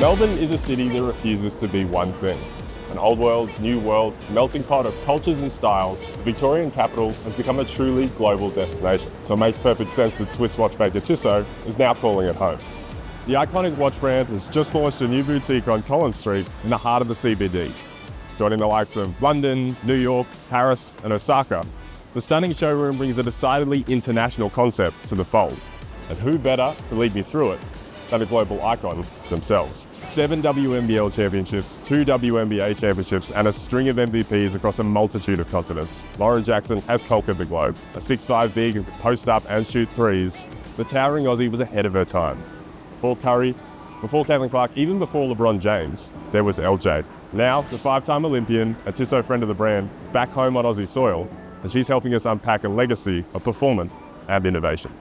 Melbourne is a city that refuses to be one thing. An old world, new world, melting pot of cultures and styles, the Victorian capital has become a truly global destination. So it makes perfect sense that Swiss watchmaker Tissot is now calling it home. The iconic watch brand has just launched a new boutique on Collins Street in the heart of the CBD. Joining the likes of London, New York, Paris and Osaka, the stunning showroom brings a decidedly international concept to the fold. And who better to lead me through it than a global icon themselves. 7 WNBL championships, 2 WNBA championships, and a string of MVPs across a multitude of continents. Lauren Jackson has conquered the globe. A 6'5" big who can post up and shoot threes, the towering Aussie was ahead of her time. Before Curry, before Caitlin Clark, even before LeBron James, there was LJ. Now, the 5-time Olympian, a Tissot friend of the brand, is back home on Aussie soil, and she's helping us unpack a legacy of performance and innovation.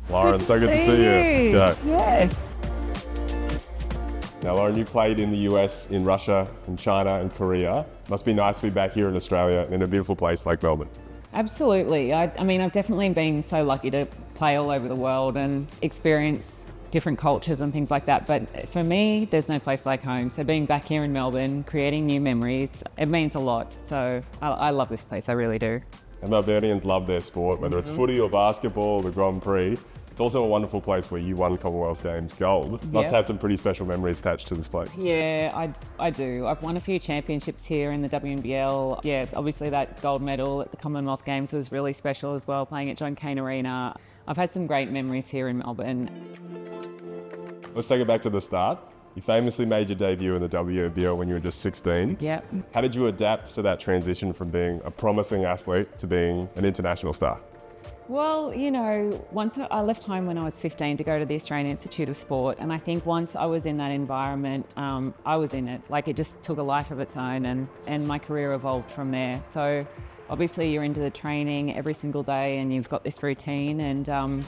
Lauren, so good to see you. Let's go. Yes. Now, Lauren, you played in the US, in Russia, in China, and Korea. Must be nice to be back here in Australia in a beautiful place like Melbourne. Absolutely. I mean, I've definitely been so lucky to play all over the world and experience different cultures and things like that. But for me, there's no place like home. So being back here in Melbourne, creating new memories, it means a lot. So I love this place, I really do. And Melburnians love their sport, whether it's footy or basketball or the Grand Prix. It's also a wonderful place where you won Commonwealth Games gold. Must have some pretty special memories attached to this place. Yeah, I do. I've won a few championships here in the WNBL. Yeah, obviously that gold medal at the Commonwealth Games was really special as well, playing at John Cain Arena. I've had some great memories here in Melbourne. Let's take it back to the start. You famously made your debut in the WNBL when you were just 16. Yep. How did you adapt to that transition from being a promising athlete to being an international star? Well, you know, once I left home when I was 15 to go to the Australian Institute of Sport, and I think once I was in that environment, I was in it. Like, it just took a life of its own, and my career evolved from there. So obviously you're into the training every single day and you've got this routine, and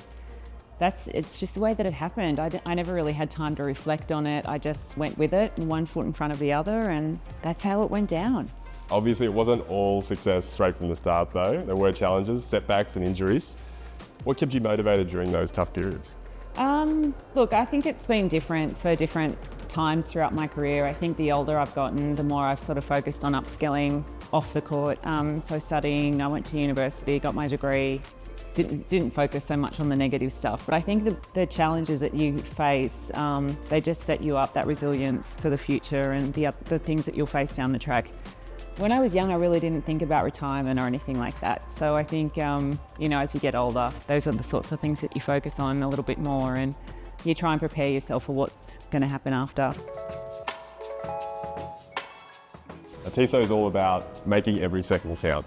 it's just the way that it happened. I never really had time to reflect on it. I just went with it, one foot in front of the other, and that's how it went down. Obviously, it wasn't all success straight from the start, though. There were challenges, setbacks, and injuries. What kept you motivated during those tough periods? Look, I think it's been different for different times throughout my career. I think the older I've gotten, the more I've sort of focused on upskilling off the court. So studying, I went to university, got my degree. Didn't focus so much on the negative stuff, but I think the challenges that you face, they just set you up, that resilience for the future and the things that you'll face down the track. When I was young, I really didn't think about retirement or anything like that. So I think, you know, as you get older, those are the sorts of things that you focus on a little bit more, and you try and prepare yourself for what's going to happen after. Tissot is all about making every second count.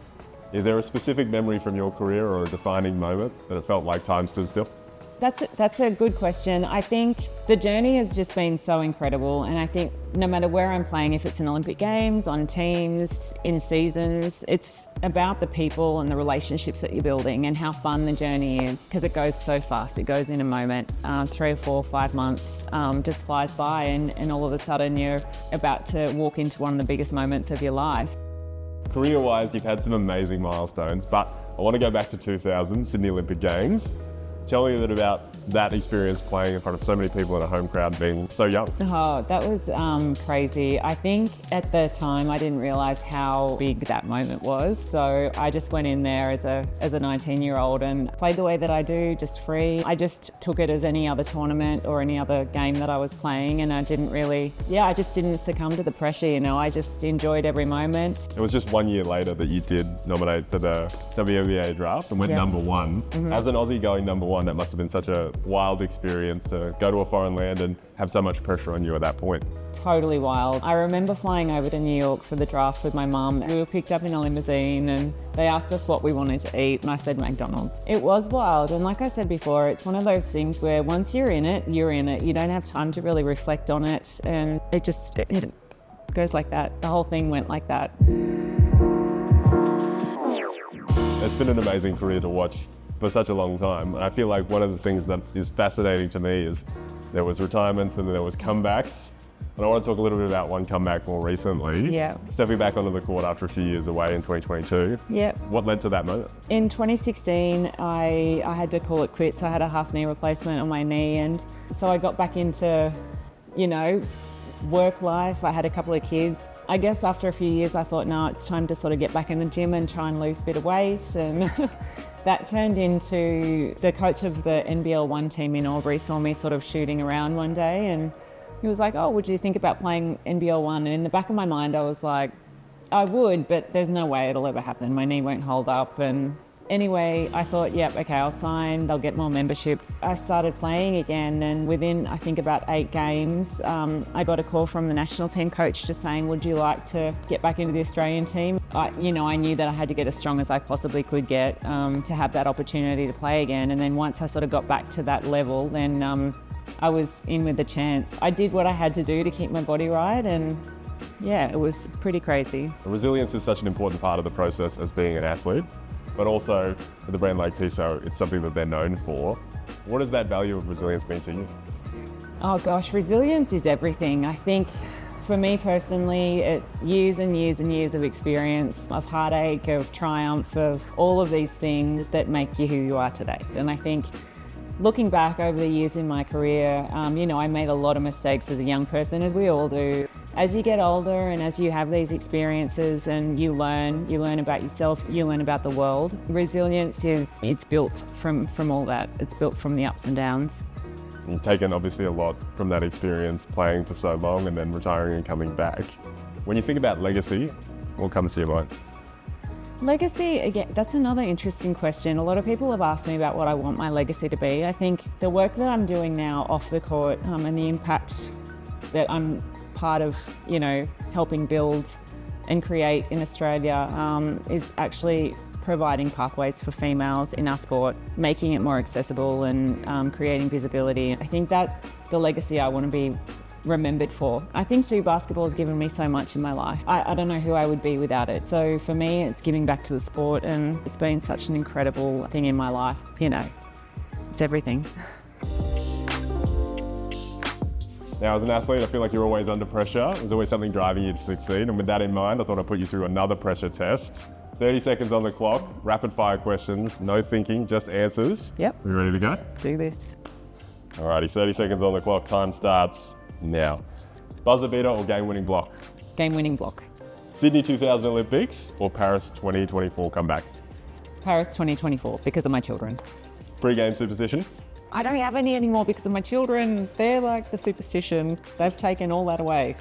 Is there a specific memory from your career or a defining moment that it felt like time stood still? That's a good question. I think the journey has just been so incredible, and I think no matter where I'm playing, if it's in Olympic Games, on teams, in seasons, it's about the people and the relationships that you're building and how fun the journey is, because it goes so fast. It goes in a moment. 3 or 4 or 5 months just flies by, and all of a sudden you're about to walk into one of the biggest moments of your life. Career-wise, you've had some amazing milestones, but I want to go back to 2000, Sydney Olympic Games. Tell me a bit about that experience playing in front of so many people in a home crowd being so young. Oh, that was crazy. I think at the time I didn't realise how big that moment was. So I just went in there as a 19-year-old and played the way that I do, just free. I just took it as any other tournament or any other game that I was playing, and I just didn't succumb to the pressure, you know. I just enjoyed every moment. It was just 1 year later that you did nominate for the WNBA draft and went number one. Mm-hmm. As an Aussie going number one, that must have been such a wild experience to go to a foreign land and have so much pressure on you at that point. Totally wild. I remember flying over to New York for the draft with my mum. We were picked up in a limousine and they asked us what we wanted to eat, and I said McDonald's. It was wild, and like I said before, it's one of those things where once you're in it, you're in it. You don't have time to really reflect on it, and it goes like that. The whole thing went like that. It's been an amazing career to watch for such a long time. I feel like one of the things that is fascinating to me is there was retirements and then there was comebacks. And I want to talk a little bit about one comeback more recently. Yeah. Stepping back onto the court after a few years away in 2022. Yeah. What led to that moment? In 2016, I had to call it quits. I had a half knee replacement on my knee, and so I got back into, you know, work life. I had a couple of kids. I guess after a few years I thought, no, it's time to sort of get back in the gym and try and lose a bit of weight. And that turned into the coach of the NBL 1 team in Albury saw me sort of shooting around one day, and he was like, oh, would you think about playing NBL 1? And in the back of my mind I was like, I would, but there's no way it'll ever happen. My knee won't hold up. And anyway, I thought, yep, okay, I'll sign, they'll get more memberships. I started playing again, and within, I think, about 8 games, I got a call from the national team coach just saying, would you like to get back into the Australian team? I knew that I had to get as strong as I possibly could get to have that opportunity to play again. And then once I sort of got back to that level, then I was in with the chance. I did what I had to do to keep my body right, and yeah, it was pretty crazy. Resilience is such an important part of the process as being an athlete, but also with the brand like Tissot, it's something that they're known for. What does that value of resilience mean to you? Oh gosh, resilience is everything. I think for me personally, it's years and years and years of experience, of heartache, of triumph, of all of these things that make you who you are today. And I think looking back over the years in my career, I made a lot of mistakes as a young person, as we all do. As you get older and as you have these experiences and you learn about yourself, you learn about the world. Resilience it's built from all that. It's built from the ups and downs. You've taken obviously a lot from that experience playing for so long and then retiring and coming back. When you think about legacy, what comes to your mind? Legacy, again, that's another interesting question. A lot of people have asked me about what I want my legacy to be. I think the work that I'm doing now off the court and the impact that I'm part of, helping build and create in Australia is actually providing pathways for females in our sport, making it more accessible and creating visibility. I think that's the legacy I want to be remembered for. I think too, basketball has given me so much in my life. I don't know who I would be without it. So for me, it's giving back to the sport, and it's been such an incredible thing in my life. It's everything. Now, as an athlete, I feel like you're always under pressure. There's always something driving you to succeed. And with that in mind, I thought I'd put you through another pressure test. 30 seconds on the clock, rapid fire questions, no thinking, just answers. Yep. Are you ready to go? Do this. Alrighty, 30 seconds on the clock, time starts now. Buzzer beater or game-winning block? Game-winning block. Sydney 2000 Olympics or Paris 2024 comeback? Paris 2024 because of my children. Pre-game superstition? I don't have any anymore because of my children. They're like the superstition. They've taken all that away.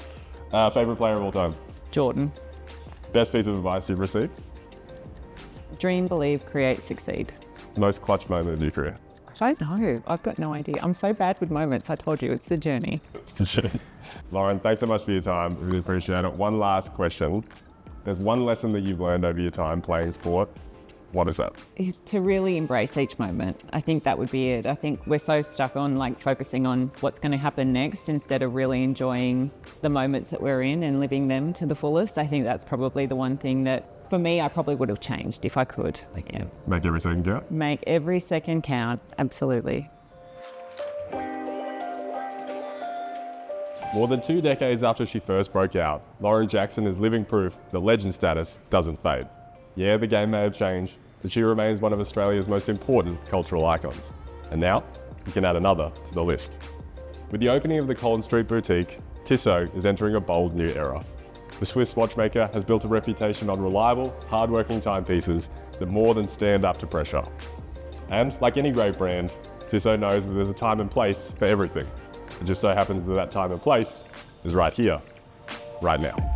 Favourite player of all time? Jordan. Best piece of advice you've received? Dream, believe, create, succeed. Most clutch moment of your career? I don't know. I've got no idea. I'm so bad with moments. I told you, it's the journey. It's the journey. Lauren, thanks so much for your time. Really appreciate it. One last question. There's one lesson that you've learned over your time playing sport. What is that? To really embrace each moment. I think that would be it. I think we're so stuck on focusing on what's going to happen next instead of really enjoying the moments that we're in and living them to the fullest. I think that's probably the one thing that, for me, I probably would have changed if I could. Yeah. Make every second count? Make every second count, absolutely. More than 2 decades after she first broke out, Lauren Jackson is living proof that legend status doesn't fade. Yeah, the game may have changed, but she remains one of Australia's most important cultural icons. And now, you can add another to the list. With the opening of the Collins Street boutique, Tissot is entering a bold new era. The Swiss watchmaker has built a reputation on reliable, hard-working timepieces that more than stand up to pressure. And like any great brand, Tissot knows that there's a time and place for everything. It just so happens that that time and place is right here, right now.